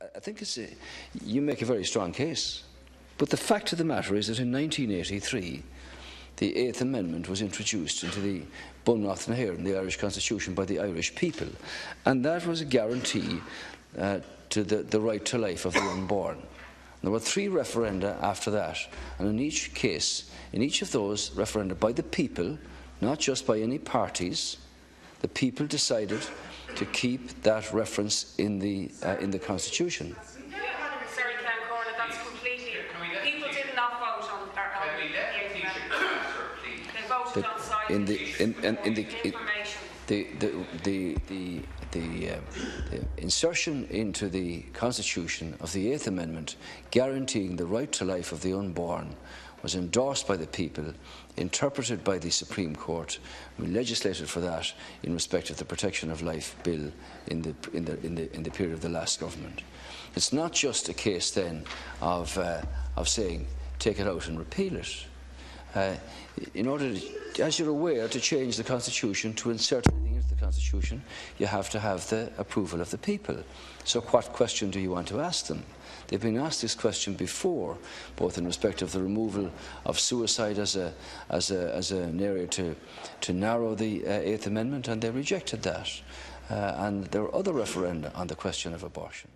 I think you make a very strong case. But the fact of the matter is that in 1983, the Eighth Amendment was introduced into the Bunreacht na hÉireann, the Irish Constitution, by the Irish people. And that was a guarantee to the right to life of the unborn. There were 3 referenda after that, and in each case, in each of those referenda by the people, not just by any parties, the people decided to keep that reference in the Constitution. Sorry, Count Corner, that's completely. People did not vote on the They voted on the insertion into the Constitution of the Eighth Amendment guaranteeing the right to life of the unborn was endorsed by the people, interpreted by the Supreme Court. We legislated for that in respect of the Protection of Life Bill in the period of the last government. It's not just a case then of saying take it out and repeal it. In order, as you're aware, to change the Constitution, to insert anything into the Constitution, you have to have the approval of the people. So what question do you want to ask them? They've been asked this question before, both in respect of the removal of suicide as an area to narrow the Eighth Amendment, and they rejected that. And there were other referenda on the question of abortion.